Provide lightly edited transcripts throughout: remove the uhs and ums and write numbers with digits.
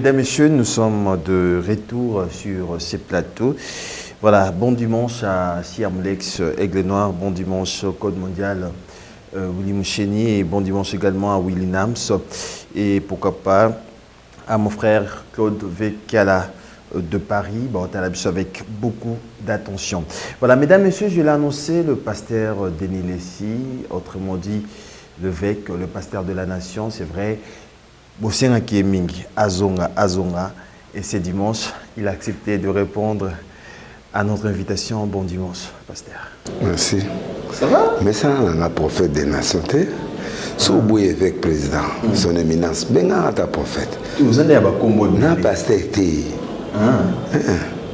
mesdames, messieurs, nous sommes de retour sur ces plateaux. Voilà, bon dimanche à Siamlex Aigle Noir, bon dimanche au Code Mondial Willy Moucheni et bon dimanche également à Willy Nams. Et pourquoi pas à mon frère Claude Vekala de Paris, bon, avec beaucoup d'attention. Voilà, mesdames, messieurs, je l'ai annoncé, le pasteur Denis Lessi, autrement dit l'évêque, le pasteur de la nation, c'est vrai. Bosenga Kieming, Azonga, et c'est dimanche, il a accepté de répondre à notre invitation. Bon dimanche, pasteur. Merci. Ça va? Mais ça, on a prophète des nations. Si vous êtes évêque président, son éminence, ben ta prophète. Vous avez un combo de na pasteur.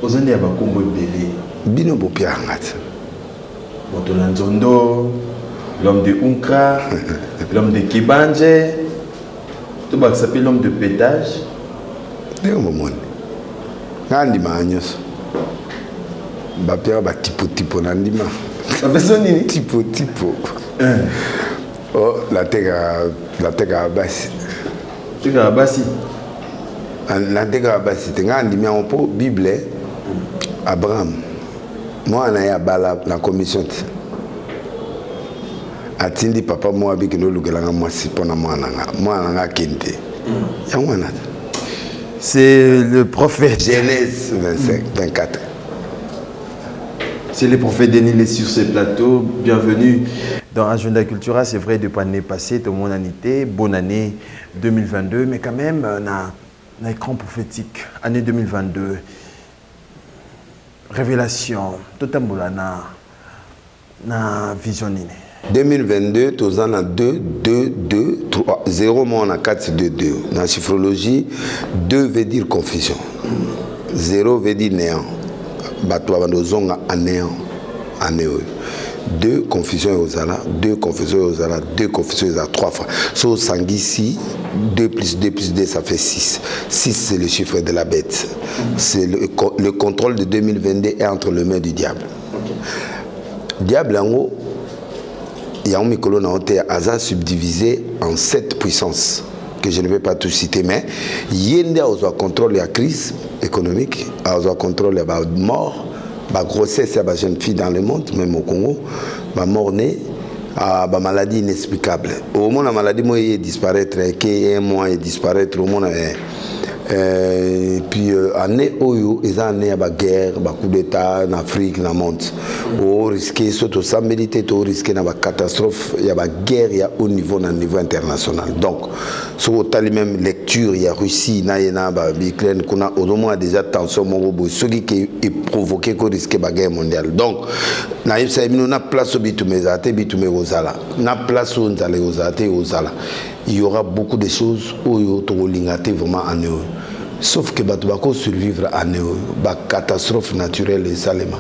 Vous avez un combo de belé. Bino Bopiangat. Botonanzondo, l'homme de Unkra, l'homme de Kibanje. Tout ça s'appelle l'homme de pétage. Dès au moment. Nandima Agnos. Bapia ba tipo nandima. Ça fait son nini? Tipo. Oh, la tega basi. Tega basi. La tega basi. Tenga andimia on po Bible Abraham. Moi na ya bala la commission. Atindi papa moi avec nous lugelanga moi si pona moi nanga kente. Yangwana. C'est le prophète. Genèse 25-24. C'est le prophète Denis Lessi sur ce plateau. Bienvenue dans Agenda Cultura. C'est vrai, depuis l'année passée, de mon année, bonne année 2022. Mais quand même, on a un écran prophétique. Année 2022. Révélation. Tout un boulot na vision. 2022, tous en a 2, 2, 2, 3. 0, moi on a 4, c'est 2, 2. Dans la chiffrologie, 2 veut dire confusion. 0 veut dire néant. Bateau avant de zonga à néant. 2 confusion aux ala, 2 confusion aux ala, 2 confusion aux ala, 3 fois. So, ici, 2 plus 2 plus 2, ça fait 6. 6, c'est le chiffre de la bête. C'est le contrôle de 2022 est entre les mains du diable. Diable, en haut, il y a un micro a subdivisé en 7 puissances que je ne vais pas tout citer, mais il y a un contrôle de la crise économique, un contrôle de la mort, la grossesse de la jeune fille dans le monde, même au Congo, la mort née, la maladie inexplicable. Au moment où la maladie est disparaître, un mois est disparaître, au moment et puis année oyo ils ont année à guerre, coup d'état en Afrique, dans le monde. Au risqué surtout ça militer, au risqué dans la catastrophe, il y a la guerre, il y a au niveau international. Donc sur tali même lecture, il y a Russie, naïna, Ukraine, qu'on a au moins déjà tension mon ce qui est provoqué qu'on risque la guerre mondiale. Donc naïf ça nous na place au bitumezate bitumezala, na place où on allait aux il y aura beaucoup de choses où il y a vraiment en eux. Sauf que tu vas survivre en eux. Catastrophe naturelle et salema.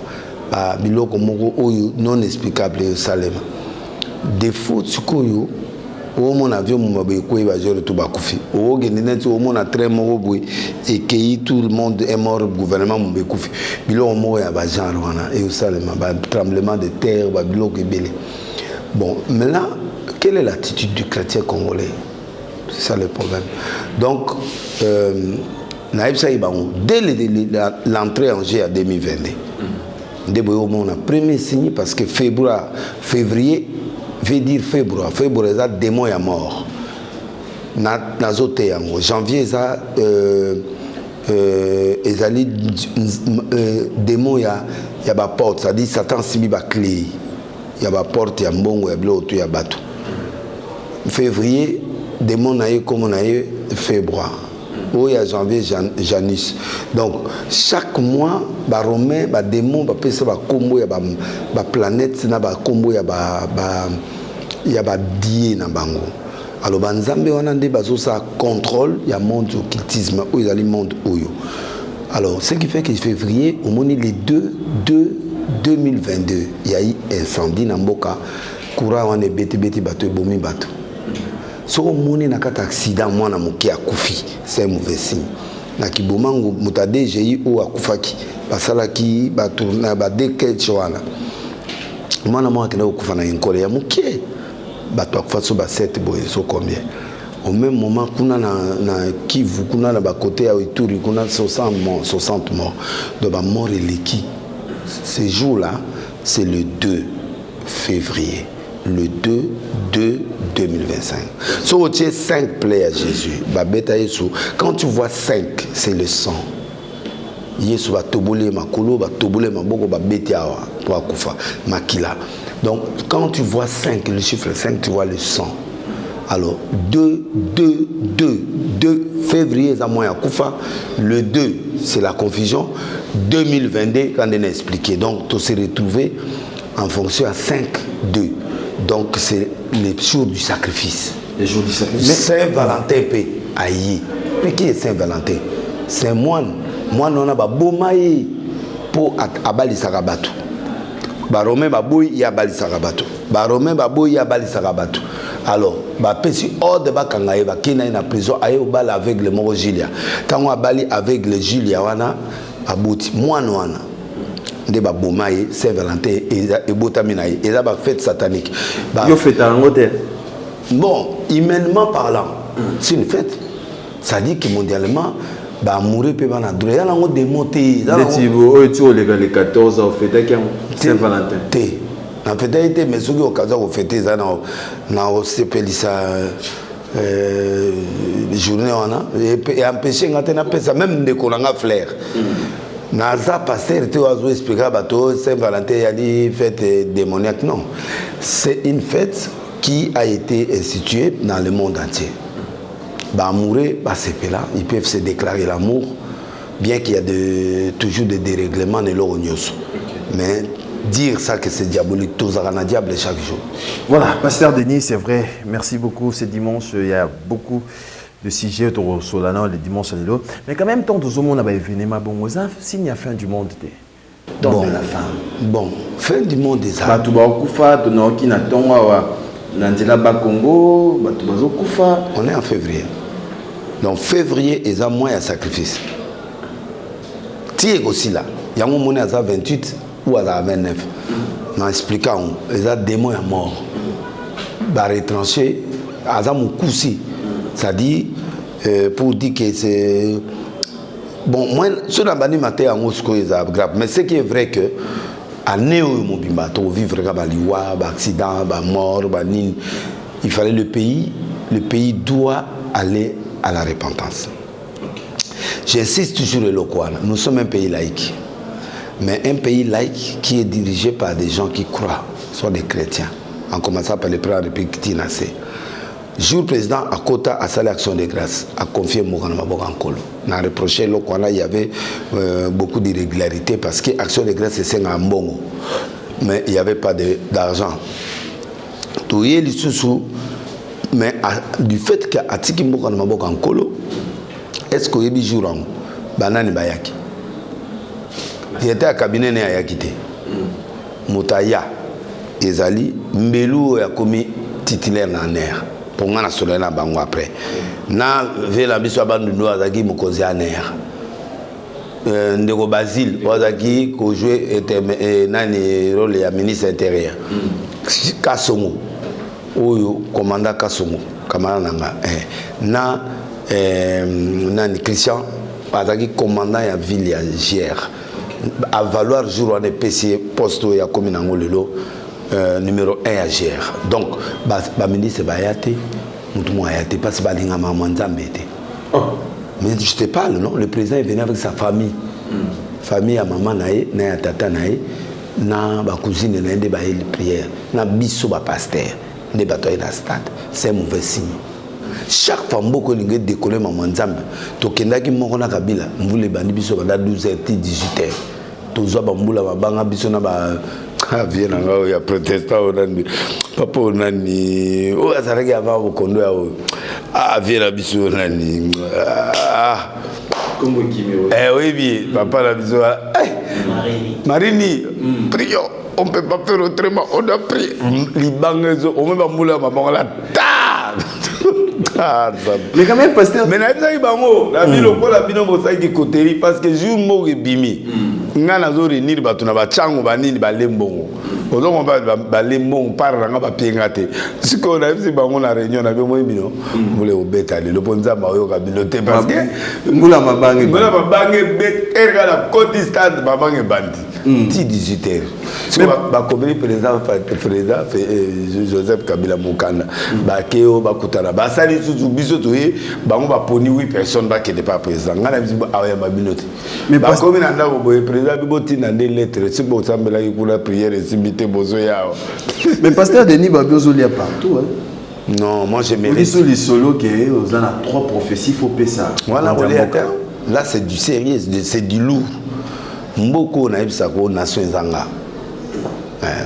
Biloko moko non explicable et salema. Défaut tsukoyo au mon avion mon babekoy va gérer tout bakufi. Au genenet au mon train moko boy et que tout le monde est mort gouvernement mon bakufi. Biloko moko ya ba genre wana et au salema tremblement de terre ba biloko belé. Bon, mais là quelle est l'attitude du chrétien congolais? C'est ça le problème. Donc, dès l'entrée en G à 2022, on a premier signe parce que février veut dire février. Février, c'est démon est mort. Janvier, c'est démon, il y a la porte, c'est-à-dire Satan s'y met la clé. Il y a la porte, il y a mbongo, il y a l'autre, il y a bateau. Février, démon naïe comme on a eu février. Ou il y a janvier, Janus. Donc, chaque mois, les Romains, les démons, les combo, il y a la planète, il y a la combo, il y a la dié dans bango. Alors, les Nzambe, on a des contrôle, il y a le monde du occultisme, où il y a le monde où. Alors, ce qui fait que février, au moment les 2022, il y a eu incendie dans Mboka, courant on est bêté bateau bomi bateau. So on est dans un accident moi na moki akufi, c'est un mauvais signe. Na kibomango mutade j'ai ou akufaki, basala ki ba tourna ba deke chwana. Moi na moi kena okufa na inkole ya moki. Bato akufa so ba 7 boy so combien. Au même moment, kuna na Kivu, kuna na côté à Ituri, kuna 60 morts. Donc la mort est l'équipe. Ce jour-là, c'est le 2 février. Le 2/2/2025. So tu as 5 plaies à Jésus. Quand tu vois 5, c'est le sang. Yesu va tobole makolo, va tobole maboko, va betiawa, toi kufa, makila. Donc quand tu vois 5, le chiffre 5, tu vois le sang. Alors 2 février, ça moyen kufa. Le 2, c'est la confusion. 2022, quand on a expliqué. Donc tu s'est retrouvé en fonction à 5/2. Donc c'est les jours du sacrifice. Les jours du sacrifice. Saint-Valentin paix aïe. Mais qui est Saint-Valentin? C'est un moine. Moine on a ba bomaï pour abali sarabatu. Ba romain ba boy ya abali sarabatu. Ba romain ba boy ya abali sarabatu. Alors ba pesi hors de ba kangaye ba kina na prison aye au bal avec le moro Julia. Quand on abali avec le Julia wana abouti moine wana. De ba bomaï Saint-Valentin et botamina et là ba fête satanique. Yo fête en hôtel. Bon, humainement parlant, c'est une fête. Ça dit que mondialement bah mourir peut pas n'adouer. Il y a un démonté. Les 14 au fête Saint-Valentin. En fait, mais ceux qui ont occasion de fêter ça dans ça journée on a et empêcher quand ça même de colanga flair. Naza pasteur te oiseau expliquer bateau Saint-Valentin il y a dit fête démoniaque non. C'est une fête qui a été instituée dans le monde entier. Bah mourir, bah c'est là, ils peuvent se déclarer l'amour, bien qu'il y a toujours des dérèglements de leur news. Mais dire ça que c'est diabolique, tout ça a un diable chaque jour. Voilà, Pasteur Denis, c'est vrai. Merci beaucoup. Ce dimanche, il y a beaucoup de sujets autour de Solana, le dimanche à l'élo. Mais quand même, tant que tout le monde a événement, bon, ça signe la fin du monde. Bon, de la fin. Bon, fin du monde des arts. On est en février. Donc février est un mois à sacrifice. Tu es aussi là. Il y a un moment à 28 ou à 29. En expliquant, il y a des mois à mort. Bah retranché, à un coussi. Ça dit, pour dire que c'est. Bon, moi, ce n'est pas matin en Moscou, c'est grave. Mais ce qui est vrai que. À Néo Mobimba, tu vivre un accident, mort, il fallait le pays doit aller à la repentance. J'insiste toujours le local. Nous sommes un pays laïque, mais un pays laïque qui est dirigé par des gens qui croient, soit des chrétiens, en commençant par le président de la République Tinasé. Jour président à Kota à sa action de grâce a confié Moukana Mabogankolo. On a reproché il y avait beaucoup d'irrégularités parce que l'action de grâce c'est un bon. Mais il n'y avait pas d'argent. Tout est sous mais du fait que Atiki Moukana Mabogankolo, est-ce qu'il y a des jours en Banani Bayaki? Il était à cabinet né à Yakite. Moutaya, Ezali, Mbelou a commis titulaire dans l'air. Pour moi, je suis après. Na vela biso abandu ndo azaki mokonzi aner. Ndeko Basile azaki ko jouer nani rôle ya ministre intérieur. Kasongo. Oyo commandant Kasongo, camarade nanga. Na nani Christian azaki commandant ya ville ya Gère. À valoir jour on est PC poste ya commune ngolelo. Numéro 1 à Gère. Donc, le ministre Bayate, parce que mais je te parle, non? Le président est venu avec sa famille. Famille à maman, na tata, na cousine, na des prières, na biso pasteur, des batailles dans stade. C'est un mauvais signe. Chaque femme qui a décollé maman Nzambe, to kendaki moko na kabila, mvule bandi biso banda 12h 18h. Tozo bambula babanga biso na ba vient il y a protestant papa onani o azaraki avant bokondo ya vient la biso nani comme qui oui bien papa la biso Marini prions on peut pas faire autrement on a prié libangezo on même bambula maman la mais quand même pasteur mais na bizaki bango la bino ko la bino bosaki koteri parce que jour mo bimi nga nazo réunir bato na bachango banini balembongo on va les mots, on parle, on va piégater. Ce qu'on a vu, on a réunion, on a vu moi, on voulait au bêta, le ponza, on a biloté parce que. Moula ma bangue. Moula ma bangue, bêta, la côte distante, ma bangue bandi. 18h. Si on va combler président Joseph Kabila Moukanda, Bakeo, Bakutana, Basali, Biso, on va poni 8 personnes qui n'étaient pas présents. On a vu ma biloté. Mais parce que le président Biboti n'a des lettres, si vous avez la prière et si mais pasteur Denis Babiozo il y a partout. Non, moi je mérite. Les solos qui ont 3 prophéties, il faut payer ça. Voilà, là c'est du sérieux, c'est du lourd. Mboko na ibsako nation zanga.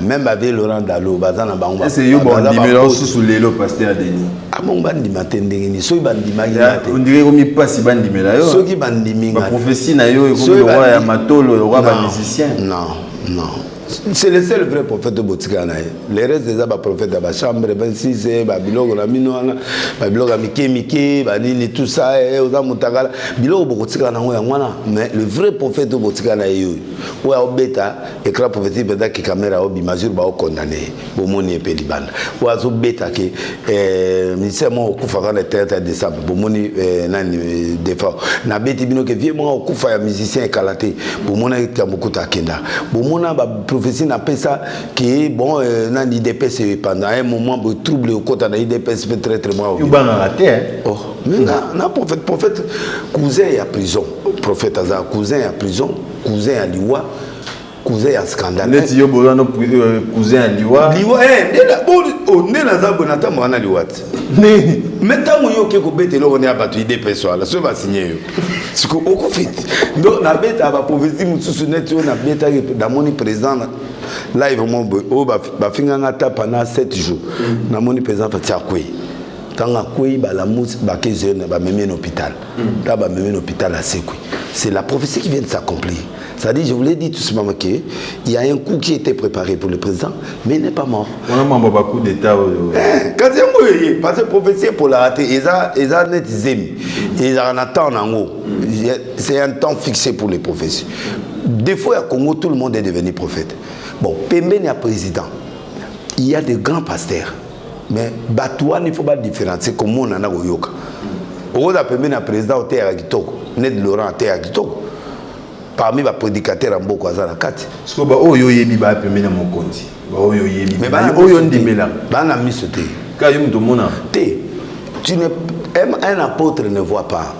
Même avec Laurent Dalo, bazana bango. C'est yo bon dimela sous lelo pasteur Denis. Ah bon bandi matendengeni, so bandi magi. On dirait qu'on mi passe bandi mela yo. So ki bandi minga. La prophétie na yo comme le roi ya matolo, le roi ba musicien. Non. C'est le seul vrai prophète de Botikana. Les restes des prophètes de la chambre, 26, Babylone, la Minoana, Babylone, Mike, Banili, tout ça, Oza Moutagala, Bilo Botikana, mais le vrai prophète de Botikana est où Beta, écran prophétique, qui caméra, Obi, Mazur, Bao condamné, Bomoni et Péliban. Ou Azo Beta, qui est ministère, au Koufara, le 30 décembre, Bomoni, Nani, Defa, Nabeti Bino, qui vient au Koufa, musicien et Kalaté, Bomona et Kamukuta Kenda, Bomona, prophétie n'a pas ça qui est bon dans l'IDPS pendant un moment de trouble au côté de l'IDPS peut très très mal. Il va rater hein. Oh, mais na prophète cousin à prison, prophète Azar cousin à prison, cousin à Liwa, cousin à scandale. Les tio bolano cousin à Liwa. Liwa on est là za bonata mo na Liwa. Mais tant yo ke ko bete lo on est abattu IDPS là, ça va signer. Ce qu'on fait. Donc na beta ba prophétie mususu net yo na beta da moni président là vraiment ba finga ngata pendant 7 jours. Na moni président fa tiakwe. Tanga kwe ba la mousse ba kezene ba meme en hôpital. Là ba meme en hôpital à Sekwe. C'est la prophétie qui vient de s'accomplir. C'est-à-dire, je vous l'ai dit tout simplement qu'il y a un coup qui était préparé pour le président, mais il n'est pas mort. On a un coup d'État. Parce que la prophétie pour la rater, ils ont net zémi. Ils en attendent en haut. C'est un temps fixé pour les prophéties. Des fois, au Congo, tout le monde est devenu prophète. Bon, Pembe n'est pas président. Il y a des grands pasteurs. Mais Batouane, il ne faut pas différencier comme on en a au Yoka. Au Pembe n'est président au Théa Kitoko. Ned Laurent au Théa Kitoko. Parmi les prédicateurs en beaucoup à la carte. Parce que oyo yebi ba pembe na mokonzi. Ba oyo yebi. Mais ba oyo ndimela. Ba na misoté. Ka yum to mona. Tu ne un apôtre ne voit pas.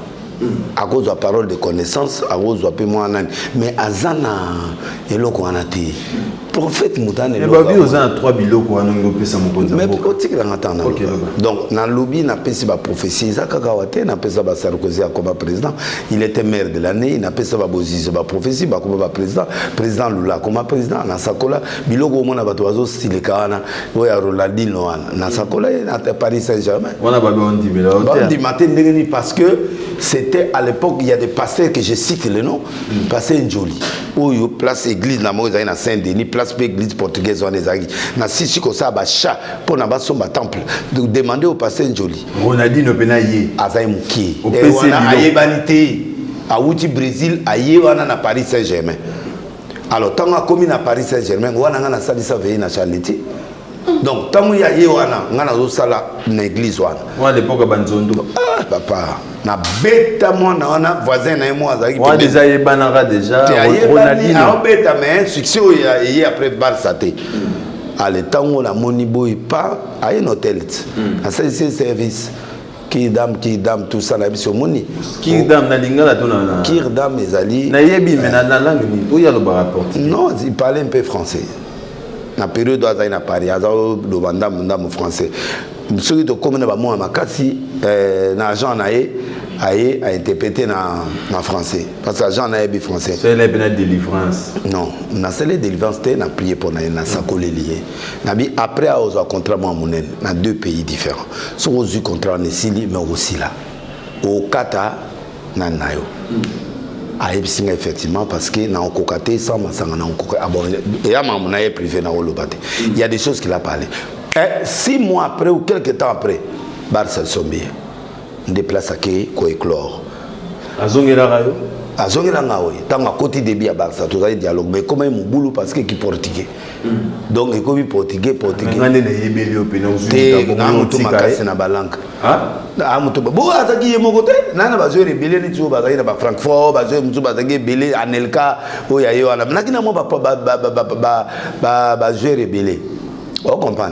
À cause de la parole de connaissance, à cause de la paiement, mais Azana et l'oko anati. Prophète Moutane. Mais babi oza 3 biloko anongo pesa mokonzi. Mais pourquoi tu l'entends? Donc dans lobby n'a pas sa prophétie, ça Kagawate n'a pas sa Sarkozy comme président. Il était maire de l'année, il n'a pas sa Bozizo sa prophétie comme président, président Lula comme président na Sakola, biloko mona batoazo style kana, oya Rolandino na Sakola na Paris Saint-Germain. On a babi on dit mais là. On dit matin parce que c'était à l'époque il y a des pasteurs que je cite le nom, pasteur Njoli. Oyo place église na Moïse na Saint-Denis, place église portugaise on ezaki. Na sisi ko sa ba cha pour na ba somba temple. De demander au pasteur Njoli. Ronaldinho penaye. Azai muki. Et wana ayebanité. A Outi Brésil, aye wana na Paris Saint-Germain. Alors tant a commis na Paris Saint-Germain, wana na salisa veille na Charletti. Donc tant ya ye wana ngana zo sala na église wana. Wa l'époque banzondo. Ah papa. Na beta moi na voisin na moi azaki. Wa déjà yebananga déjà Ronaldinho. A beta mais succès y après Barça té. À l'état où la monibo est pas à un hôtel. À ce service. Kirdam, tout ça, la mission moni. Kirdam, na lingala tona. Kirdam, les alliés. Na yebi, mais na langue ni. Où y a le rapport? Non, il parlait un peu français. Na période où il a parlé, il a le bandam français. Celui de comme na moi makasi, n'agent naé, a interprété na français. Parce que l'agent naé bi français. C'est la peine de délivrance. Non, na celle de délivrance, na prié pour na sakole lié. Na bi après à aux contrat moi monen, na 2 pays différents. Sur aux contrat en Sili mais aussi là. Au Kata na nayo. A ebsinga effectivement parce que na okokate sans masanga na okokate. Ah bon, et à mon naé privé na olobate. Il y a des choses qu'il a parlé. 6 mois après ou quelques temps après, Barça Sombier. Déplace à qui éclore. Azongela rayo. Azongela ngawe. Tant à côté débit à Barça, tout ça dialogue. Mais comment il boulot parce que qui portugais. Donc il comme portugais. Ngane na yebeli opena uzuni. Na mutu makasi na balanka. Ah mutu. Bo azaki yemo côté. Nana bazo rebelle ni tu bazaki na ba Francfort, bazo mutu bazaki rebelle Anelka oya yo ana. Nakina mo ba jouer rebelle. On comprend.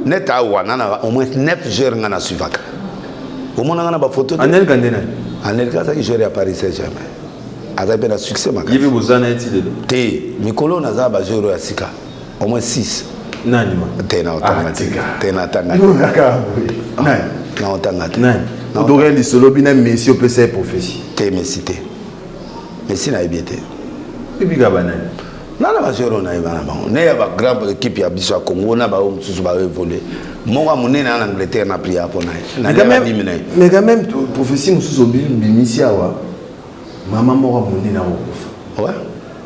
Net à wana au moins 9 joueurs ngana suivaka. Au moins ngana ba photo. Anelka ndena. Anelka ça qui jouer à Paris Saint-Germain. Azabe na succès makasi. Yibi bozana etile. Te mikolo na za ba joueur ya sika. Au moins 6. Nani ma? Tena automatique. Tena tanga. Nani? Na otanga. Nani? Odore li solo bina Messi au PC prophétie. Te Messi te. Messi na ebiete. Bibi gabanani. Nana ba joueur na ibana bango. Ne ya ba grande équipe ya biso Congo na ba o msusu ba voler. Monga munene en Angleterre na priya pona. Mais quand même prophétie msusu bimisia wa. Maman moko munene okufa. Ouais.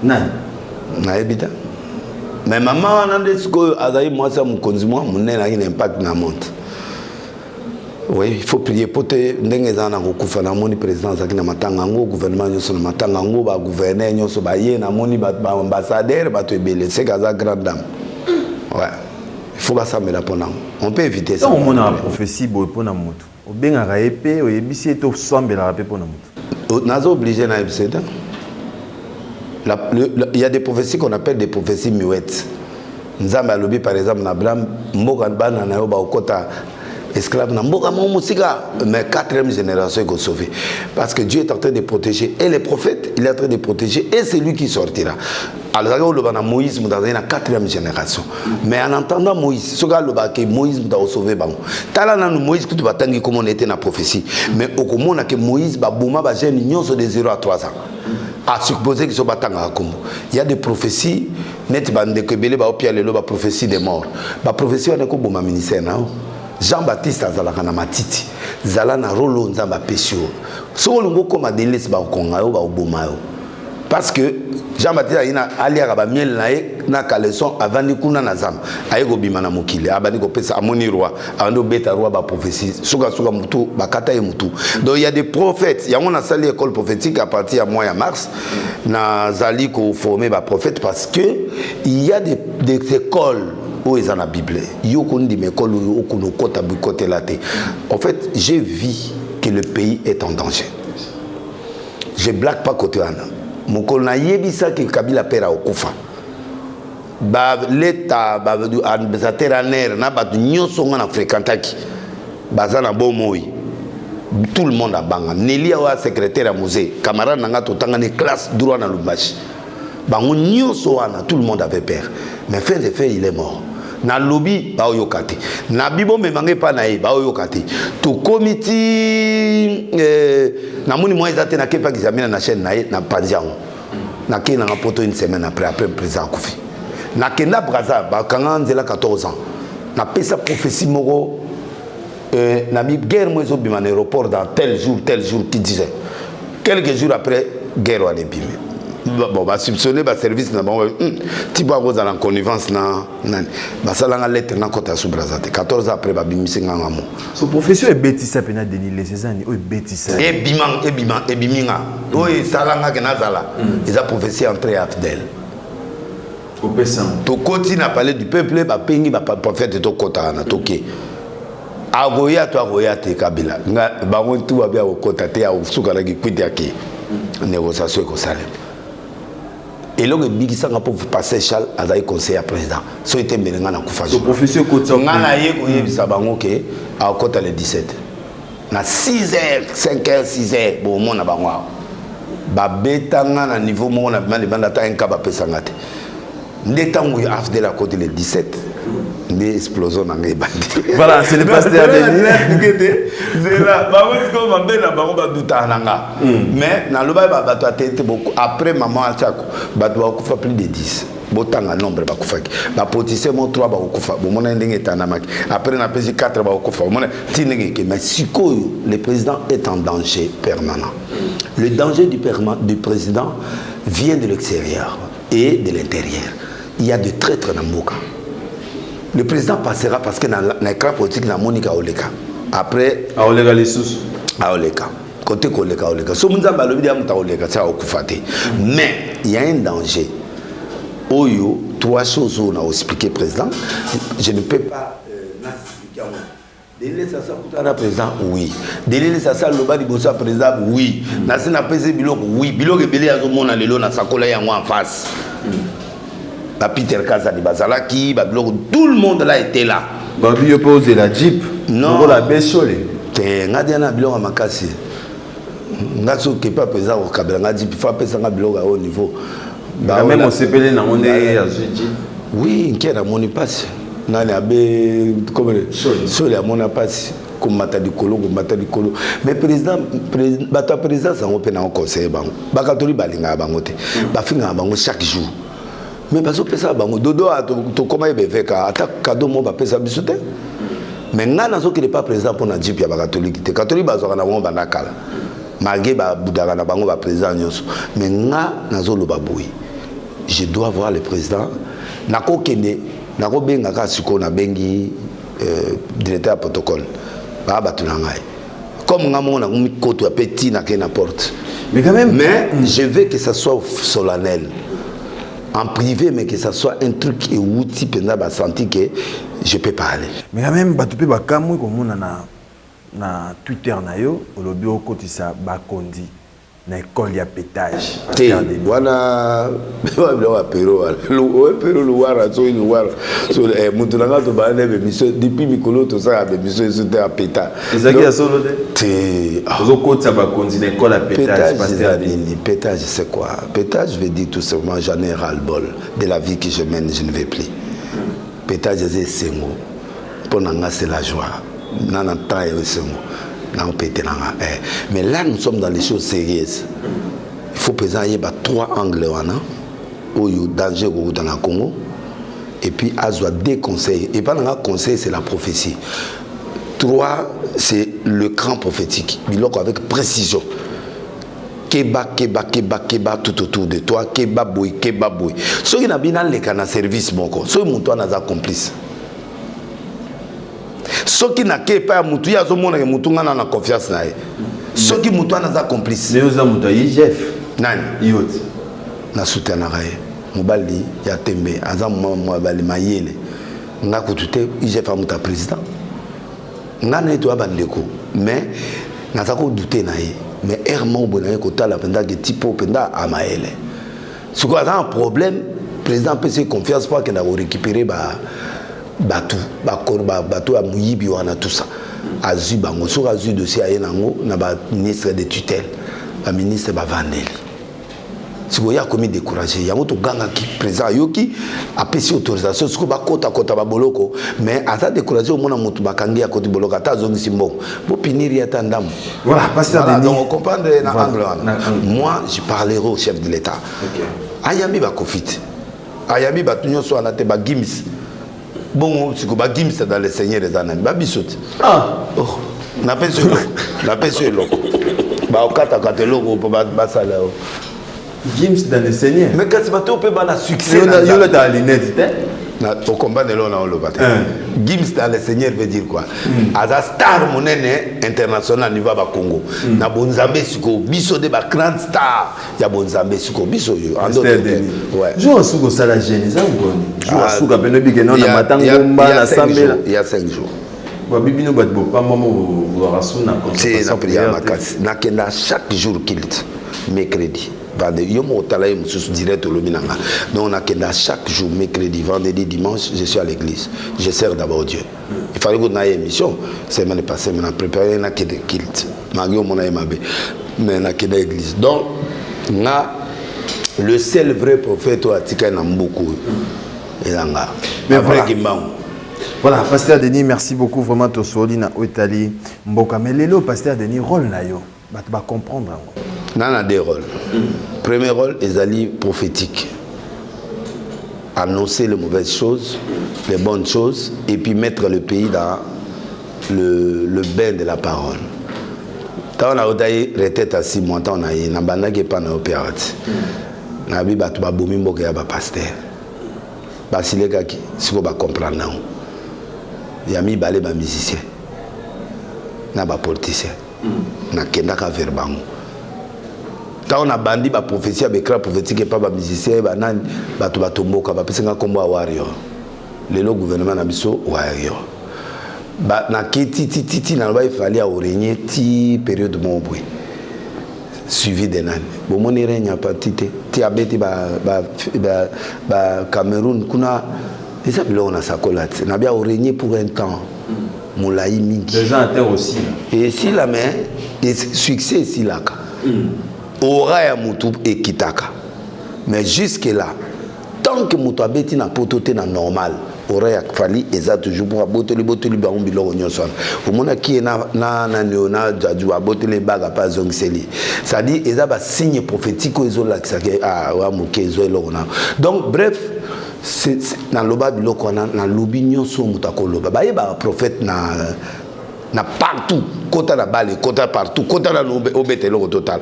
Nani? Na ebita. Mais maman on a dit que Azaï moi ça mon consument mon nez a un impact na monte. Oui, il faut prier pour te ndenge za na kokufa na moni président za kina matanga ngo gouvernement nyoso na matanga ngo ba gouverneur nyoso ba ye na moni ba ambassadeur ba to ebele c'est gaza grande dame. Ouais. Il faut pas ça me la pona. On peut éviter ça. On a prophétie boy pona moto. O benga ka épée o yebisi to sombela rapé pona moto. Nazo obligé na ebiseda. Il y a des prophéties qu'on appelle des prophéties muettes. Nzamba lobi par exemple na Abraham mboka bana na yo ba okota esclave na mboka mo musika mais 4e génération est sauvée parce que Dieu est en train de protéger et les prophètes il est en train de protéger et c'est lui qui sortira. Alors le bana Moïse dans la 4e génération mais en entendant Moïse ce gars le ba que Moïse doit sauver bango tala na Moïse que tu vas tangi comme on était na prophétie mais au komona que Moïse ba boma ba jeune nyonso de 0 à 3 ans. À supposer qu'ils sont batanga à Congo. Il y a des prophéties, net bande que belé ba opia lelo ba prophétie des morts. Ba prophétie on est comme bon ministère na. Jean-Baptiste azalaka na matiti. Zala na rolo nzamba pesio. So longo comme delis ba konga yo ba oboma yo. Parce que Jean-Baptiste ina aliaka ba miel na kaleson avant ni kuna na zam. Ayego bimana mokili. Abani ko pesa amoni roi. Ando beta roi ba prophétie. Suka mutu ba kata e mutu. Donc il y a des prophètes. Il y a on a sali école prophétique à partir de mois à mars. Na zali ko former ba prophète parce que il y a des écoles où ils ont la Bible. Yo kondi m'école où kono kota bu côté laté. En fait, j'ai vu que le pays est en danger. Je blague pas côté ana. Mon colonel yebisa que Kabila pera okufa. Ba l'état ba za terraner na ba nyonso ngana fréquentaki. Bazana bomoi. Tout le monde a banga. Nelia wa secrétaire à musée, camarade nanga totanga ni classe droit na Lubumbashi. Bango nyonso wana tout le monde avait peur. Mais fin de fait il est mort. Na lobby ba oyokati. Na bibo me mangé pa na e ba oyokati. To committee na moni moi ezate na kepa kizamina na chaîne na panziango. Na kena na poto une semaine après le président Koufi. Na kenda Braza ba kanga nzela 14 ans. Na pesa prophétie moko na mi guerre moi zobima na aéroport dans tel jour qui disait. Quelques jours après guerre wa débimé. Bon bah soupçonner ba service na bon ti ba go en connivence na ba salanga lettre na kota sous Brazate 14 ans après ba bimisi nganga mo so professeur ebetisa pena Denis Lesezani o ebetisa ebiminga o salanga ke nazala eza prophétie entrée à fidèle au pessan to koti na parler du peuple ba pengi ba prophète to kota na toke agoya te Kabila nga ba ntu ba bia kota te ya suka la ki kwiti yake négociation ko sale. Et là, le big sang pour passer Charles a été conseiller président. So était menanga na kufa. So professeur Kotsa. Ngana ye ko yebisa bango ke a kota le 17. Na 6h, 5h, 6h bon mon na bango. Ba betanga na niveau mon na bande banda ta enka ba pesanga te. Ndetangu ya afde la côté le 17. Des explosions dans les bandits. Voilà, c'est le pasteur Denis. C'est là, bah oui, comme on ben là, bah on va douter nanga. Mais dans le bas, bah tu as été beaucoup. Après maman à chaque, bah tu vas couper plus de 10. Botanga nombre bah couper. Bah potisser mon 3 bah couper. Bon mon ending est en amac. Après on a pesé 4 bah couper. Mon tinenge mais si le président est en danger permanent. Le danger du président vient de l'extérieur et de l'intérieur. Il y a de traîtres dans Mboka. Le président passera parce que dans l'écran politique, il y a Monica Oleka. Après, Oleka les sous. Oleka. côté koleka oleka so munzamba lobi dia muta oleka ça okufate mais il y a un danger oyo trois choses on a expliqué président je ne peux pas n'expliquer moi délai ça pour le président oui délai ça le bas du bossa président oui nasi na pese biloko oui biloko belé azomona lelo na sakola yango en face ba Peter Kaza di bazalaki ba biloko tout le monde là était là babi yo poser la jeep non la besole te ngadi na biloko makasi ngaso ke pas président au kabela ngadi fa pesa nga biloko au niveau ba même on sepelé na on est aziji oui nkera moni passe nani abe comme soli à mon passe comme matadi kolo mais président bata président ça on peut na conseil bango ba katoli balinga bango te ba finga bango chaque jour mais baso pesa bango dodo to comment be feka ata cadeau mo ba pesa bisote mais ngana zo ki pas président pour na jip ya ba catholique te catholique bazo na bango ba nakala malgré ba budaka na bango ba président nyonso mais nga nazo lo baboui je dois voir le président nako kende nako benga ka siko na bengi directeur protocole ba batunangai comme nga mona ngumi koto ya petit na ke na porte mais quand même je veux que ça soit solennel en privé mais que ça soit un truc et outil pendant ba senti que je peux parler mais quand même batupe ba kamwe ko mona na Twitter na yo olobi okotisa ba kondi na école ya pétage wana wa pero luwara so luwara so mutu nanga to ba nebe miso depuis mikolo to ça be miso so te apeta ezaki ya solo te okotisa ba kondi na école ya pétage pétage c'est quoi pétage veut dire tout simplement j'en ai ras le bol de la vie que je mène je ne vais plus pétage c'est sengo pour nanga c'est la joie nana temps et sengo. Mais là, nous sommes dans les choses sérieuses. Il faut présenter trois angles. Il y a danger dans le Congo. Et puis, il y a des conseils. Et pendant le conseil, c'est la prophétie. Trois, c'est le cran prophétique. Il avec précision. Keba, tout autour de toi. Keba boui. Ceux qui n'ont pas le service, ceux qui n'ont pas complice. Ceux qui n'ont pas mutu ya zomona ke mutu ngana na confiance na ye ceux qui mutu na complice mais oza mutu IGF nani yot na soutena raye mobali ya tembe aza mobali mayele ngako tute IGF amuta président ngana eto abandeko mais nazako douter na ye mais errement bonaye kotala penda ke tipo penda amaele ce quoi a un problème président peut se confiance pas que na récupérer bateau à Mouyibi ou tout ça. Azu bango, sur azu dossier à Yenango, na ba ministre de tutelle, ba ministre ba Vandeli. Si vous y a commis découragé, il y a un autre gang qui présent yoki a payé autorisation, ce que ba kota ba boloko, mais à ça découragé au monde a mutu ba kangi à côté boloko, à ta zone simbo, pour finir y a tandam. Voilà, pasteur Denis. Donc on comprend na angle. Moi, je parlerai au chef de l'État. Ayami ba kofit. Ayami ba tunyo so anate ba gims. Bon, c'est que Bagim c'est dans les seigneurs des années. Babisot. Ah. Oh. N'a pas ce lot. Bah au kata logo pour basala. Gims dans les seigneurs. Mais quand tu vas te faire un succès. Il y a dans les nets. Na to combat de l'on a le battu. Gims dans les seigneurs veut dire quoi? As star monene international niveau ba Congo. Na bonzambe suko biso de ba grand star. Ya bonzambe suko biso yo. Ouais. Jo suko sala gene ça ngoni. Jo suko beno bigeno na matango mba na sambela. Il y a 5 jours. Ba bibino bat bo pa mamo rasuna comme ça. C'est la prière makasi. Na kenda chaque jour kilt mercredi. Direct au Lominanga. Donc on a que chaque jour, mercredi, vendredi, dimanche, je suis à l'église. Je sers d'abord Dieu. Il fallait qu'on ait une émission. Semaine passée, on a préparé un kilt. Mario mon mais on a que l'église. Donc, le seul vrai prophète au Atika Nambuku. Mais voilà, pasteur Denis, merci beaucoup vraiment to solina Otali Mboka. Mais lelo pasteur Denis rôle na yo, tu vas comprendre. Il y a deux rôles. Premier rôle, les prophétique. Annoncer les mauvaises choses, les bonnes choses, et puis mettre le pays dans le bain de la parole. Quand on a retraite à 6 mois, on a eu un banda qui n'est pas dans l'opération. On a eu un boumimbo qui est un pasteur. Si les gars qui comprennent, il y a mis des musiciens, des politiciens. nakendaka vers bango tant on a bandi ba prophétie ba éclat prophétique pas ba musicien ba nani bato batomboka ba pesenga kombo warrior lelo gouvernement na biso warrior ba na kiti na ba ifali a origné ti période mombwe suivi de nani bomoni renya patite ti abeti ba Cameroun kuna esa bilo na sakolate na bia origné pour un temps moulaï mingi les gens étaient aussi et si la main et succès si là aura ya mutu et kitaka mais jusque là tant que mutu abeti na potote na normal aura ya fali eza toujours pour aboteli ba mbilo nyonso au mona ki na jaju aboteli baga pas zongseli ça dit eza ba signe prophétique ezo la wa muke ezo elona donc bref c'est dans loba biloko na lobi nyonso mutako loba ba yeba prophète na partout kota na bale kota partout kota na obetelo total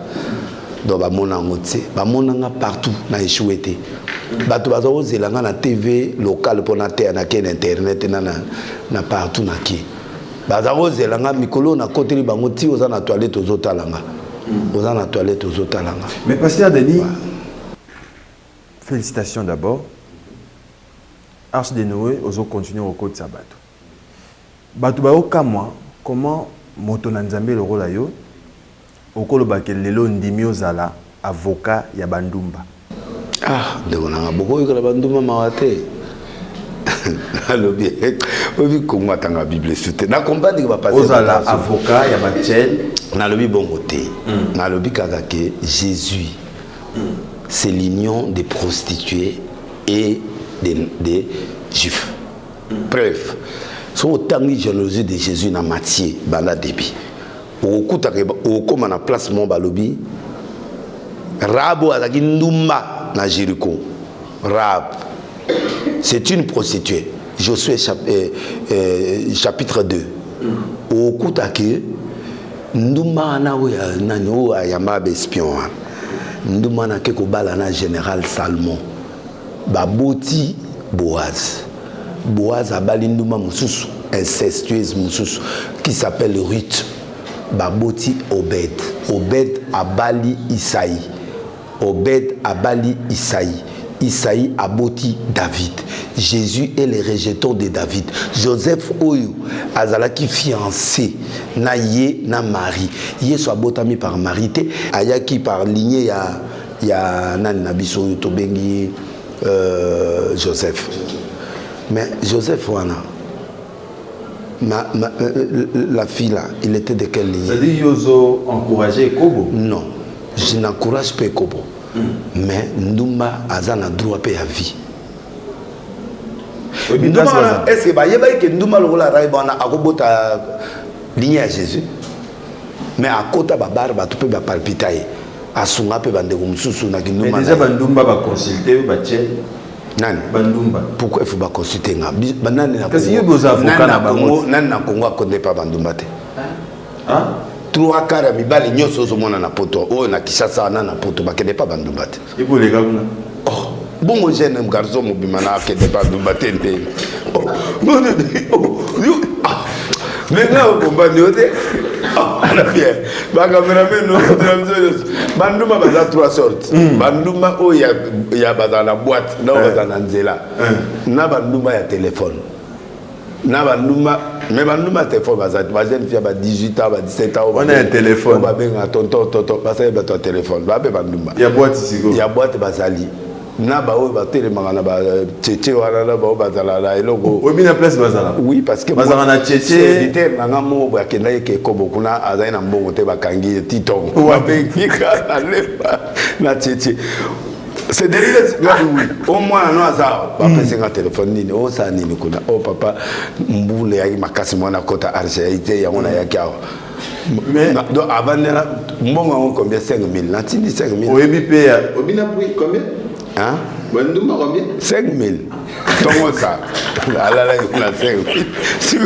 donc ba mona ngotse ba mona partout na échoué bato bazo zelanga na TV local pour na terre na ken internet na partout na ki bazo zelanga mikolo na côté bango ti oza na toilette ozotalanga oza na toilette ozotalanga. Mais pasteur Denis, félicitations d'abord. Arche de Noé ozo continuer au code sabat. Bato ba okamwa comment moto na nzambe le rôle ayo okolo bakel lelo ndimi ozala avocat ya bandumba. Ah, ndeko nanga boko yoka banduma mawate. Alobi, obi kongo atanga Bible sute. Na comprendre que va passer ozala avocat ya bachel na lobi bongo te. Na lobi kaka ke Jésus c'est l'union des prostituées et des juifs. Bref, so tangi généalogie de Jésus na Matthieu bala debi. Okuta ke okoma na place mon balobi. Rabo azaki ndumba na Jéricho. Rab, c'est une prostituée. Josué chapitre 2. Okuta ke ndumba na oya nani o ayamba espion. Ndumba na ke ko bala na général Salmon. Baboti Boaz. Boaz abali ndumba mususu incestueuse mususu qui s'appelle Ruth. Baboti Obed. Obed abali Isaïe. Obed abali Isaïe. Isaïe aboti David. Jésus est le rejeton de David. Joseph Oyo azalaki fiancé na ye na Marie. Yesu abotami par Marie te ayaki par lignée ya nani na biso to bengi Joseph. Mais Joseph wana la fille là, il était de quelle lignée? C'est-à-dire Yozo encouragé Kobo? Non, je n'encourage pas Kobo. Mais Ndumba a un droit à vie. Est-ce que que Ndumba a lignée à Jésus? Mais à côté de Barba, tu peux palpiter. À son appel, mais déjà, Ndumba va consulter, Nani? Bandumba. Pourquoi il faut pas consulter nga? Parce que vous avez avocat na bango. Nani na Congo connaît pas Bandumba te. Hein? Trois quarts mi bali nyoso zo mona na poto. Oh na Kishasa na poto ba connaît pas Bandumba te. Et pour les gars là. Oh, bon jeune garçon mo bimana connaît pas Bandumba te. Oh. Mais là on combat nyote. La pierre. Ba cameraman no Bandumba baza trois sortes. Bandumba o ya baza na boîte, na baza na nzela. Na bandumba ya téléphone. Na bandumba mais bandumba téléphone baza jeune fille ba 18 ans, ba 17 ans. On a un téléphone. Ba benga tonton baza ba ton téléphone. Ba be bandumba. Ya boîte ici go. Ya boîte bazali. Na ba o ba télémanga na ba tchétché wana na ba o bazala la eloko. O bina place bazala. Oui parce que bazala na tchétché. Éditeur nanga mo ba kenda yeke ko bokuna azai na mbongo te ba kangi titon. Wa benga na lepa na tchétché. C'est derrière oui. Au moins non ça ba pese nga téléphone nini o sa nini kuna. Oh papa mbule ya makasi mwana kota argentine ya ona ya kao. Mais donc avant mbongo combien 5000 na tindi 5000. O ebipe obina prix combien? Hein? Bandumba combien? 5000. Comment ça? Là, la 5000. C'est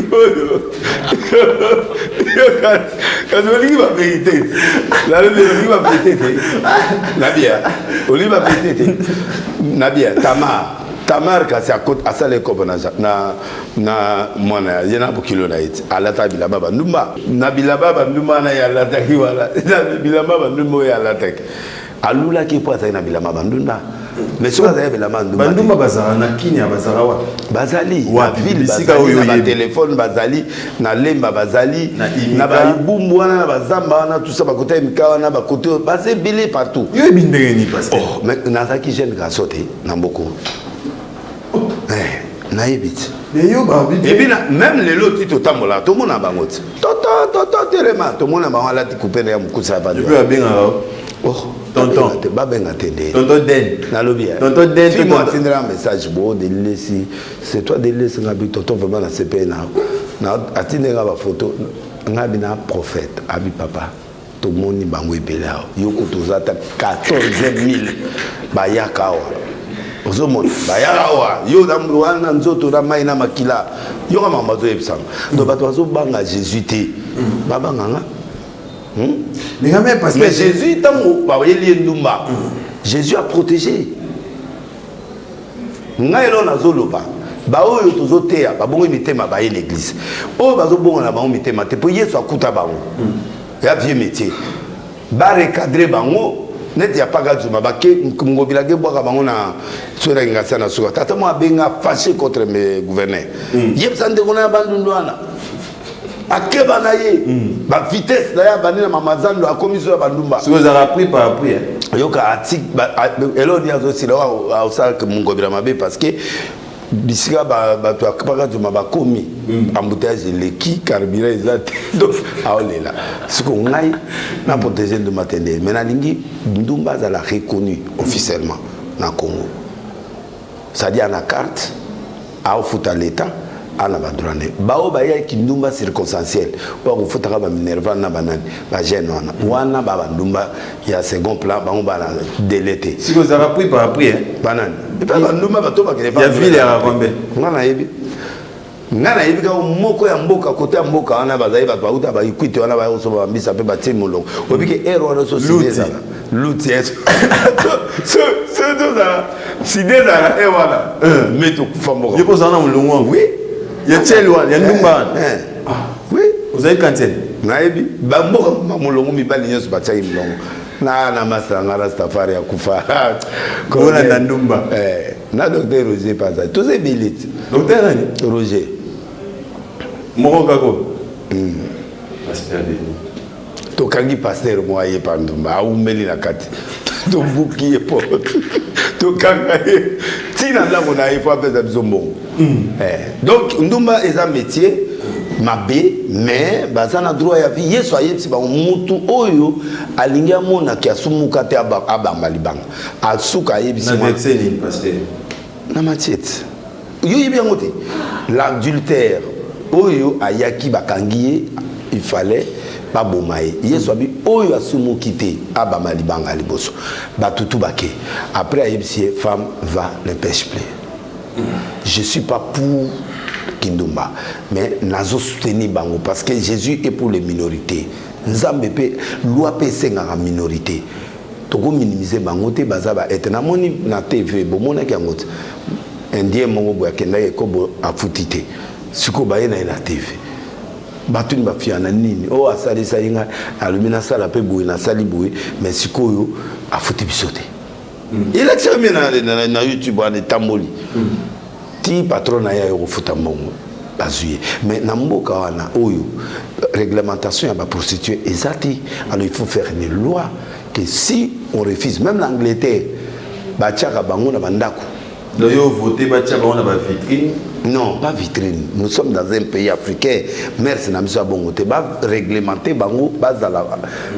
quand on va vérité. Là, on va vérité. Nabia. On va vérité. Nabia, Tamar. ta mère kasi asala ekopo na mwana ye na bokilo na ete alata bilamba bandumba na bilamba bandumba na ye alataki wala na bilamba bandumba oyo alataki alulaki mpo azali na bilamba bandunda mais soki azali bilamba bandumba bazala na kinia bazala wa bazali na ville bazali na batelefone bazali na lemba bazali na baibumbu wana na bazamba wana tout ça bakote ya mika wana bakote baza ebele partout yo ebi ndenge ni pasteur mais nazalaki jeune garçon te na mboko nayebi ti et puis même lelo ti totambola tomona bango ti toto telema tomona bango alati coupere ya mokusa ya bado tonton babenga te nde tonton den nalobi tonton den fimo atindela un message bo de lesi c'est toi de lesi ngabi tonton vraiment na CP na atindenga ba photo ngabi na prophète abi papa tomoni bango ebele awa yoko tozata 14000 bayaka awa ozomona bayaka awa yo wana nzoto na mai na makila yoka mama zoyebisanga donc bato bazobanga Jésus te babanganga mais Jésus, Jésus a protégé. Ngaïlo na zoloba. Ba oyo tozotea ba bongo mitema ba l'église. O bazo bongo na ba mitema te po Yesu akuta bango. Ya vieux métier. Ba recadrer bango net ya pas gazuma ba ke ngobila ke boka bango na sura ngasa na suka. Tata mo abenga fâché contre mes gouverneurs. Yebsa ndekona bandundwana. Akeba na ye ba vitesse na ya banina mamazando akomiso ya bandumba si vous avez appris par appris yoka atik elodi azo sila wa osala ke mungobira mabe parce que bisika ba to akapaka juma ba komi embouteillage leki carburant ezate donc aolela siko ngai na protéger de matende mais na lingi ndumba za la reconnu officiellement na Congo c'est-à-dire na carte a futa l'état ala badurane bao ba ya kindumba circonstanciel ba ko futaka ba minerva na banani ba jeune wana ba bandumba ya second plan ba ngba na délété si vous avez appris par appris banani et pas bandumba ba to ba kele ya ville ya Gombe ngana yebi ka moko ya mboka côté ya mboka wana bazai ba uta ba ikuite wana ba so ba mbisa pe ba timolo obike ero wana so sideza luti eso so doza sideza e wana meto kufa mboka yeko zana mulungu oui ya tselwa ya ndumba oui vous avez quantaine naebi ba mboka mulungu mibali nyeso batsai mulungu na masanga rastafari ya kufa kona na ndumba na docteur Roger Paza tous ces billets docteur nani Roger moko kako pasteur to kangi pasteur mo aye pandumba aumeli na kati to buki epo to kanga tina la mona ifo apesa bizombo donc ndumba est un métier mabe mais bazana droit ya vie yeso ayepsi ba mutu oyo alingia mona ki asumuka te abamba libanga asuka ayebisi na vexeni pasteur na matiette yo yebi ngote l'adultère oyo ayaki bakangiye il fallait ba bomaye yeso abi oyo asumuki te abamba libanga liboso batutu bake après ayebisi femme va ne pêche plus je suis pas pour Kindumba mais nazo soutenir bango parce que Jésus est pour les minorités nzambe pe loi pe senga minorité toko minimiser bango te bazaba etna moni na TV bomona ki angote indien mongo boya kenda ekobo afutite siko baye na TV batuni ba fiana nini o asali sayinga alumina sala pe boye na sali boye mais siko yo afuti bisote election na YouTube ane tamboli ti patron na ya yo futa mbongo bazuye mais na mboka wana oyo réglementation ya ba prostituée ezati alors il faut faire une loi que si on refuse même l'Angleterre ba tiaka bango na bandako donc yo voter ba tiaka bango na ba vitrine non pas vitrine nous sommes dans un pays africain merci na miso bongo te ba réglementer bango bazala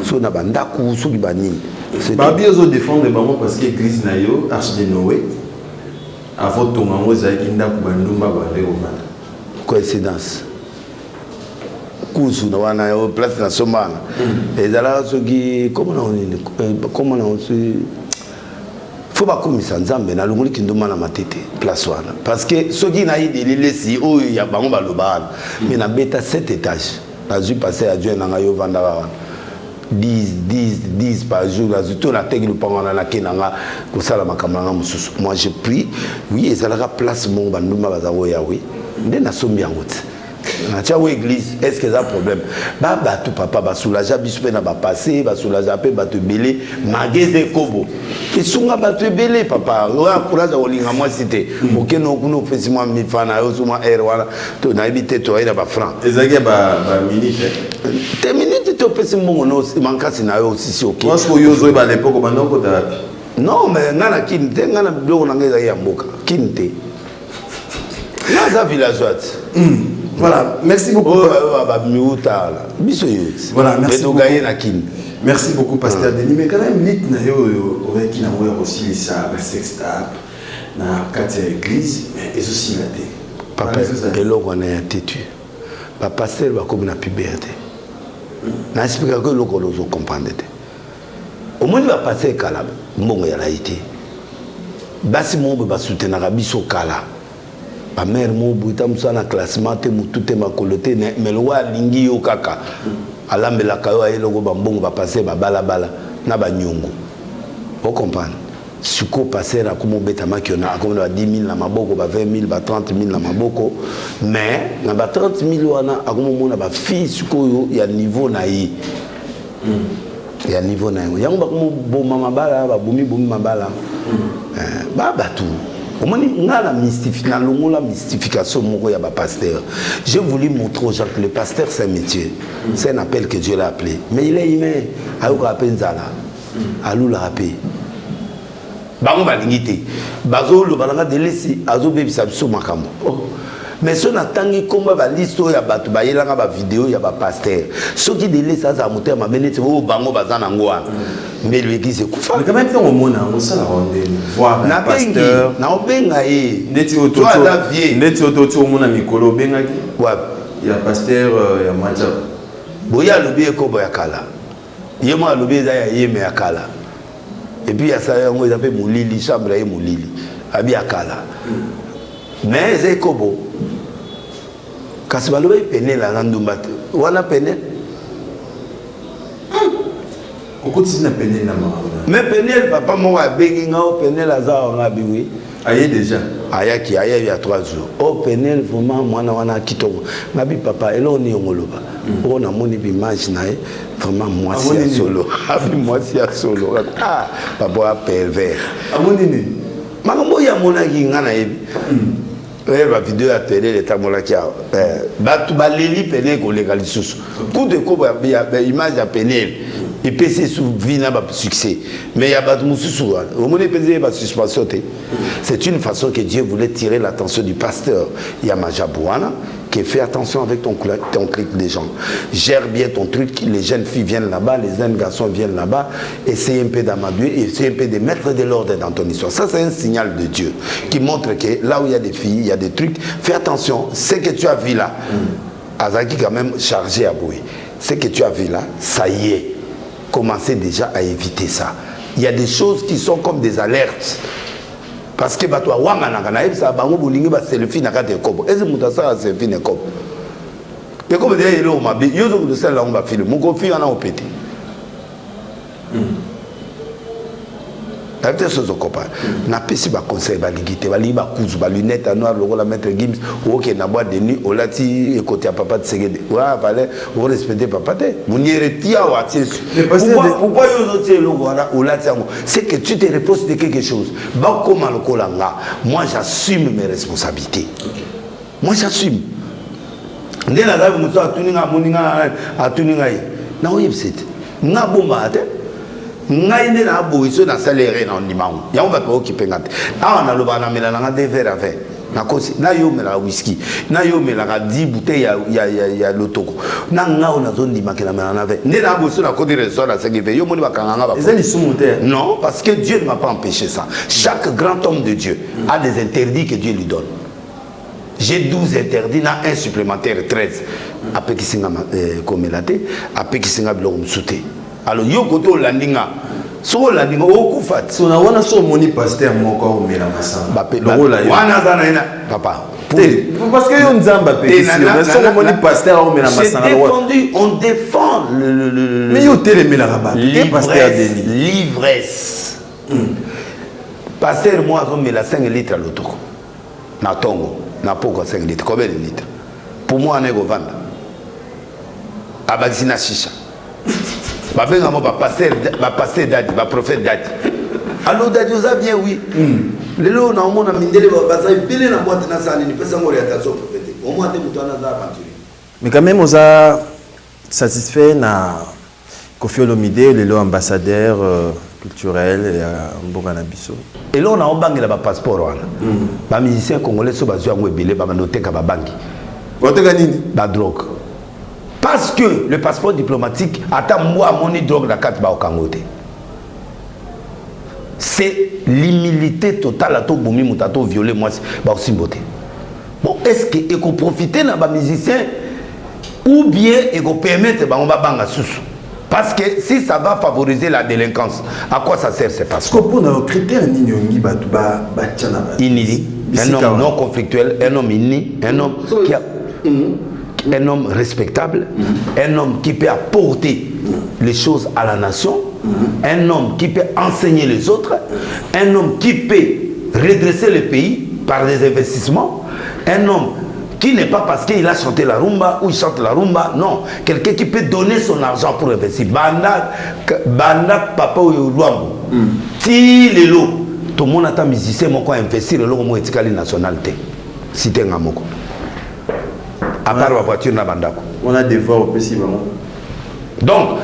so na bandako so ki banini c'est pas bien zo défendre bango parce que église na yo arche de Noé avant ton maman zaki ndako bandumba ba le ovana coïncidence kusu na wana yo place na somana ezala soki comment on se faut pas komisa nzambe na lunguli kinduma na matete place wana parce que soki na yidi lelesi oyo ya bango balobana mais na beta 7 étages na zu passer à Dieu na yo vanda wana 10 par jour. Moi, je prie. Oui, et ça la place mon banduma bazaro yawe. Ndé na sombi angote. Na tia ou église, est-ce que ça a problème? Ba tout papa ba soulager bispe na ba passer, ba soulager pe ba te belé, mageze kobo. Et sunga ba te belé papa. Wa courage olinga moi cité. OK no kuno pesima mi fana yo suma wala to na habité to ira ba franc. Ezaki ba minute. Te minute to pesima ngono manka sina yo aussi OK. Parce que yo zo ba l'époque banoko ta. Non mais ngana kinte ngana biloko na ngeza ya mboka. Kinte. Naza villageois. Voilà, merci beaucoup. Voilà, merci beaucoup. Merci beaucoup, Pasteur Denis. Mais quand même, l'île qui n'a aussi ça, la sextape, dans l'église, mais aussi la thé. Papa, et là, on est têtu. Papa, pasteur va comme la puberté. N'a expliqué que l'on comprend. Au moins, il va passer Kala, bon, il a été. Basi mon va soutenir Rabiso Kala. Ma mère mo buita musana classement te mutute makolote mais le wa lingi yo kaka alambela kayo ayeloko bambongo ba passer ba bala na ba nyongo. Vous comprenez? Suko passer à comme beta makiona comme 10 000 na maboko ba 20 000 ba 30 000 na maboko mais na ba 30 000 wana akomo mona ba fille suko yo ya niveau na yi. Ya niveau na yo. Yango ba comme bo mama bala ba bomi mabala. Ba tout. La mystification de pasteur. J'ai voulu montrer aux gens que le pasteur c'est un métier. C'est un appel que Dieu l'a appelé. Mais il est humain. Ayoka appelé Nzala. Alou l'a appelé. Bango balingité. Bazo le balanga delesi azo bebi sabiso makambo. Mais si on attend comme va l'histoire ya batu ba yelanga ba vidéo ya ba pasteur. Ceux qui delesi ça ça monter ma benete o bango bazana ngwa. Mais l'église est coupable. Mais quand même, on a ça la ronde. Voir un pasteur. Na obenga e. Neti ototo. Neti ototo o mona mikolo benga ki. Ouais. Il y a pasteur ya maja. Boya lobi ko boya kala. Yema lobi za ya yeme ya kala. Et puis il y a ça on appelle moulili chambre ya moulili. Abi ya kala. Mais c'est kobo. Kasi baloba pene la ngandumba. Wana pene. Mais Penel, papa, moi, béguin, Penel, Azar, on a biwi. Aïe déjà. Aïe, qui aïe, il y a 3 jours. Oh, Penel, vraiment, moi, on a quitté. Ma bi papa, et là, on est au Moloba. On a mon image, vraiment, moi, c'est solo. Moi, c'est solo. Ah, papa, pervers. À mon nini. Ma maman, il y a mon agui, on a la vidéo à télé, les tamolaki. Batu baleli Penel, qu'on légalise. Coup de coup, il y a image à Penel. Et PC sous vina ba succès mais il y a pas de moussou au moment de PC va suspension. C'est une façon que Dieu voulait tirer l'attention du pasteur Yamaja Bouana qui fait attention avec ton clic des gens, gère bien ton truc, les jeunes filles viennent là-bas, les jeunes garçons viennent là-bas, essaye un peu d'amaduer, essaye un peu de mettre de l'ordre dans ton histoire. Ça c'est un signal de Dieu qui montre que là où il y a des filles, il y a des trucs, fais attention, ce que tu as vu là Azaki quand même chargé à bouer, ce que tu as vu là, ça y est. Commencez déjà à éviter ça. Il y a des choses qui sont comme des alertes. Parce que toi, ça bango bolingi ba selfie na kate kobo. Est-ce que ça selfie na kobo? Et comme dire il ma bi, yo zo de celle-là on va filmer. Mon confi en a au pété. Peut-être ce copain. Na pesi ba conseil ba ligité, ba li ba kuzu ba lunette à noir logo la mettre Gims OK na boîte de nuit au lati côté à papa de Segede. Ouais, fallait vous respecter papa te. Mon tia wa ti. Pourquoi yo zo ti logo au lati ngo? C'est que tu te reposes de quelque chose. Ba comme le kolanga. Moi j'assume mes responsabilités. Moi j'assume. Ndela za muso atuninga moninga atuninga yi. Na oyebsete. Na bomba te. Ngai ne na boiso na salaire na ndimango ya on va pas occuper ngate ah na loba na mela na de verre à vin na kosi na yo mela whisky na yo mela ka 10 bouteilles ya lotoko na ngao na zone ndimaka na mela na vin ne na boiso na côté restaurant na sengeve yo moni bakanga ba ezali sumote non parce que Dieu ne m'a pas empêché ça. Chaque grand homme de Dieu a des interdits que Dieu lui donne. J'ai 12 interdits, na un supplémentaire 13 après qui singa comme laté après qui singa biloko msute. Alors yo koto landinga so landinga okufat so na wana so moni pasteur moko o mela masanga logo la wana zana ina papa Parce que on Nzamba pétition, mais son moni pasteur on met la masana. On défend le. Mais yo télé mais la rabat. L'ivresse. Pasteur moi on met la 5 litres à l'auto. Na tongo, na poko 5 litres. Combien de litres? Pour moi on est go vendre. Abazina chicha. Ba benga mo ba pasteur dadi, ba prophète dadi. Alors dadi oza bien oui. Lelo na omona mindele ba baza pile na boîte na sani ni pesa ngori attention prophétique. Au moins te mutana za aventure. Mais quand même on a satisfait na Koffi Olomide le ambassadeur culturel et Mbogana Bisso. Et là on a obangela ba passeport wana. Ba musicien congolais so bazwa ngo ebele ba noteka ba banki. Boteka nini? Ba drogue. Parce que le passeport diplomatique attend moi mon drogue na carte ba okangote. C'est l'humilité totale à tout boumi moutato violer moi bah aussi beauté. Bon est-ce que et qu'on profiter na ba musicien ou bien et qu'on permettre bah on va banga sous. Parce que si ça va favoriser la délinquance, à quoi ça sert ces passeports? Parce que pour nos critères ni ba tchana. Inili, un homme non conflictuel, un homme inni, un homme qui a un homme respectable, un homme qui peut apporter les choses à la nation, un homme qui peut enseigner les autres, un homme qui peut redresser le pays par des investissements, un homme qui n'est pas parce qu'il a chanté la rumba ou il chante la rumba, non, quelqu'un qui peut donner son argent pour investir. Banda papa ou Luambo. Si les lots, tout le monde attend musicien, mon quoi investir le lot au étiquette nationalité. Si tu es un moko. À part la voiture na bandako. On a des voix au possible. Donc,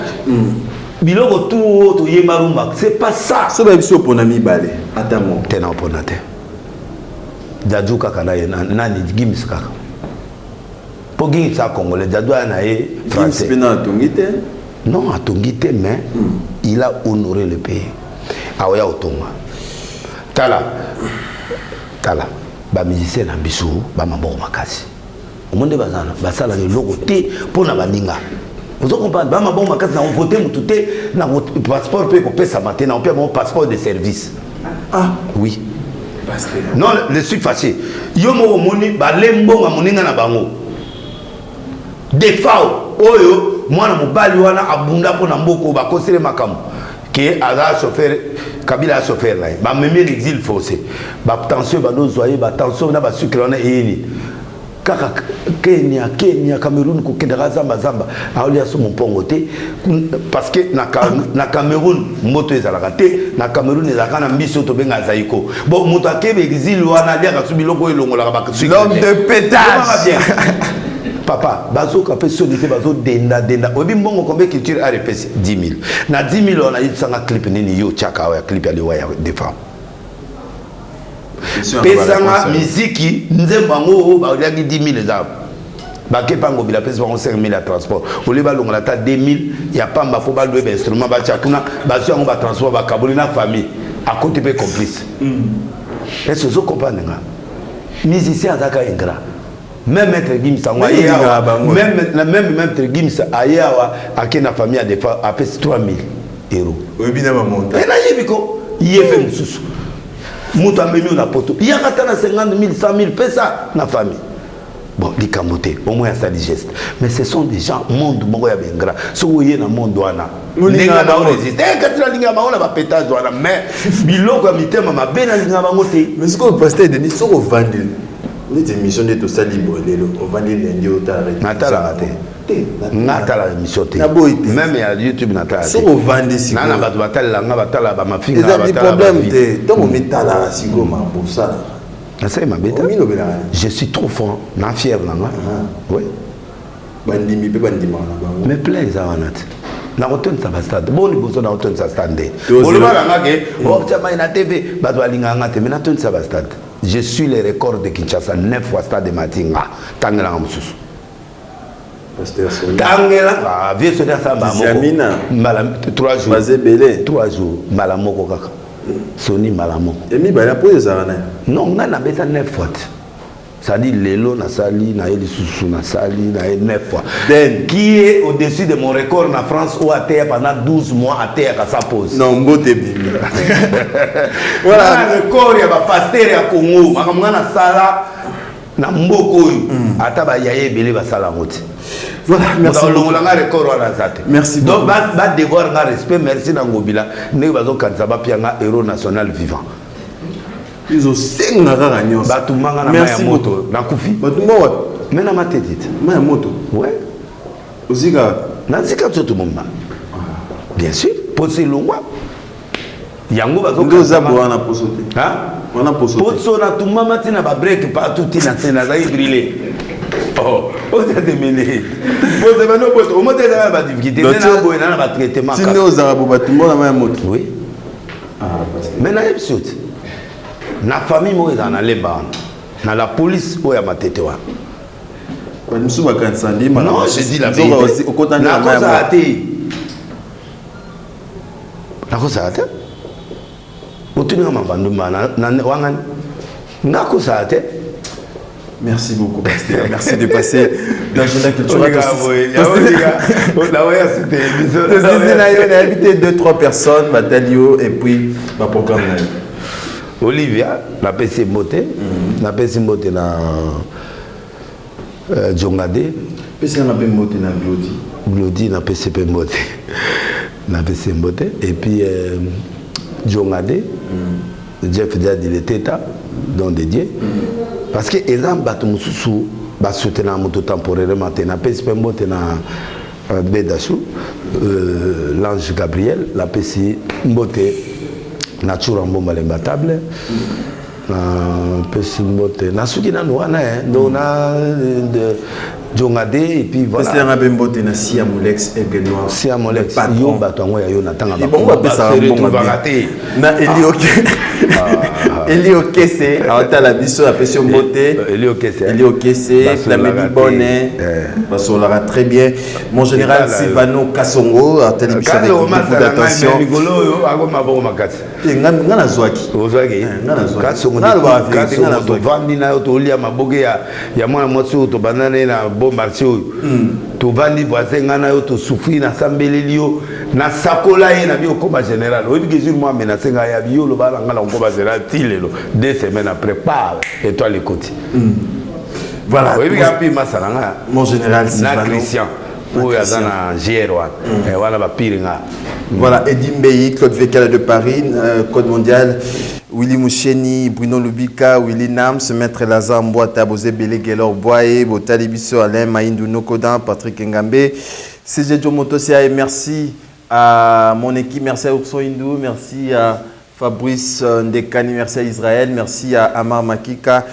biloko tout to yemarumba, c'est pas ça. So ba biso pour nami balé. Atamo. Tena oponate. Dadju kaka na nani gims kaka. Pour Gims ça congolais, Dadju na ye français. Gims pena tongite. Non, atongite mais il a honoré le pays. Aoya otonga. Tala. Ba musicien na biso ba maboko makasi. Au monde bazana basala le logo te pour na baninga. Vous comprenez? Ba maboko makasi na voter mututé na passeport peut ko pesa matin, on peut mon passeport de service. Ah oui. Non, je suis fâché. Yo mo moni ba lembo nga moninga na bango. Defao oyo mwana mobali wana abunda po na mboko ba kosele makamu. Qui a chauffeur Kabila a chauffeur là. Ba meme l'exil forcé. Ba tension ba dozoyer ba tension na ba sucre na yini. Kaka Kenya Cameroun ko kedara zamba aolia so mon pongote parce que na Cameroun moto ezalaka te na Cameroun ezalaka na mbiso to benga zaiko bon moto akebe exil wana dia ka subiloko elongola ba l'homme de pétage. Papa bazo ka fait solité bazo denda obi mbongo combien culture a repesi 10 000 na 10 000 on a eu sanga clip nini yo chaka ya clip ya liwa ya de femme pesanga miziki nzembango ba yaki 10 000 za ba kepango bila pesa ba 5 000 à transport oli ba longola ta 2 000 ya pamba fo ba louer ba instrument ba chakuna ba so ba transport ba kaboli na famille à côté pe complice est-ce que vous comprenez nga musicien azaka ingrat même maître Gims même maître Gims ayawa akena famille a des fois à peu 3 000 euros oui bien monte et là yebiko yebe mususu mutu amemi na poto yaka na 50 000 100 000 pesa na famille bon likamote au moins ça digeste mais ce sont des gens monde moko ya bengra so woyé na monde wana linga na résister katila linga ba ona ba pétage wana mais biloko ya mitema mabena linga bango te mais ce que pasteur Denis so ko vendre on est émission de tout ça libre lelo on vendre lundi au tard natala te natala émission te même ya YouTube natala so ko vendre si nana ba batala nga batala ba mafinga batala des problèmes te to mo mitala siko ma pour ça. Je suis trop fort, na fier nanga. Oui. Bandimi pe bandima na bango. Mais plein ça wanat. Na retourne ça va stade. Bon liboso na retourne ça stade. Bon le bala ngake, o tama ina TV, ba doalinga ngate, mais na retourne ça va stade. Je suis le record de Kinshasa 9 fois stade de Matinga. Tangela mususu. Pasteur Soni. Tangela, vieux sonner ça ba moko. Jamina. Malam 3 jours. Bazebele. 3 jours malamoko kaka. Soni malamo. Et mi ba la pose ça na. Non, on a bêta 9 fois. Ça dit Lelo na sali na eli susu na sali na 9 fois. Den qui est au-dessus de mon record en France ou à terre pendant 12 mois à terre à sa pause. Non, mbote bibi. Voilà le record ya ba pasteur ya Congo, makamanga na sala na mboko ata ba yaye belé ba sala ngoti. Voilà, merci beaucoup. Merci beaucoup. Donc, va devoir un respect, merci Nangobila. Nous allons un héros national vivant. Ils ont 5 nagaragnos. Merci beaucoup. Nakoufi. Mais na matedite. Ma moto. Ouais. Ozika. Nazika tout le monde. Bien sûr. Posé longwa. Yango bazo. Ndoza boana posote. Hein? On a posote. Poso na tout maman tina ba break partout tina tina za brûler. Oh, on a démêlé. Bon, c'est maintenant pour au moins des pas difficulté. On a beau na ba traitement. Si nous aux arabes ba tout le monde a ma moto. Oui. Ah, mais na episode. Na famille moi dans la lemba. Na la police pour ya matete wa. Quand nous sommes à Kansandi, non, je dis la vérité. Au côté de la cause a été. La cause a été. Otunga mabanduma na wangan. Na cause a été. Merci beaucoup, Pasteur. Merci de passer l'agenda culturel. On a invité 2-3 personnes, Batalio, et puis ma programme. Olivia, la PC Moté, la PC Moté na Djongade. PC na Moté na Glody. Glody na PC Moté. Na PC Moté. Et puis Djongade, Jeff Diad, il était là, don dédié. Parce que les gens sont soutenir moto temporairement. Na PC Moté na Bédachou, l'ange Gabriel, la PC Moté. Nature en bombe imbattable. Pessimbote. Nasuki na noana donc na Djongade et puis voilà. C'est un bembote na Siamolex et Benoît. Siamolex yo batongo ya yo natanga ba. Bon va ça bon na Elio Kese ata la biso la pression beauté. Elio Kese la Medi Bonnet. Basolara très bien. Mon général Silvano Kasongo a télévision avec beaucoup d'attention. Ngana zwaki. Ozaki. Kasongo to vandi na to lia maboge ya mwana mwatso to banane na bon marché to vandi voisin ngana yo to souffrir na sambelelio na sakola ye na bio comme général obi que jour moi menacer nga ya bio lo bala ngala comme général tilelo 2 semaines après pas et toi les côtés. Voilà. Obi ka pi masala nga mon général Silvano Christian pour yazana GR1 et voilà ba piringa. Voilà, Eddie Mbeyi, Claude Vécal de Paris, Code Mondial, Willy Moucheni, Bruno Lubika, Willy Nams, Maître Lazare Mbouata, Bozé Belé, Gelor Boye, Botali Bisso, Alain Maïndou Nokodan, Patrick Ngambe, CG Jomotosia, et merci à mon équipe, merci à Urso Hindou, merci à Fabrice Ndekani, merci à Israël, merci à Amar Makika,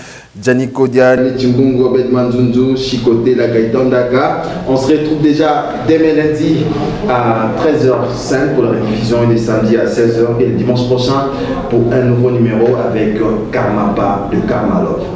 Gianni Kodian, Djimbungo, Bedman Zunzu, Chikoté, la Gaïtan Daga. On se retrouve déjà demain lundi à 13h05 pour la révision et les samedis à 16h et le dimanche prochain pour un nouveau numéro avec Karmapa de Karma Love.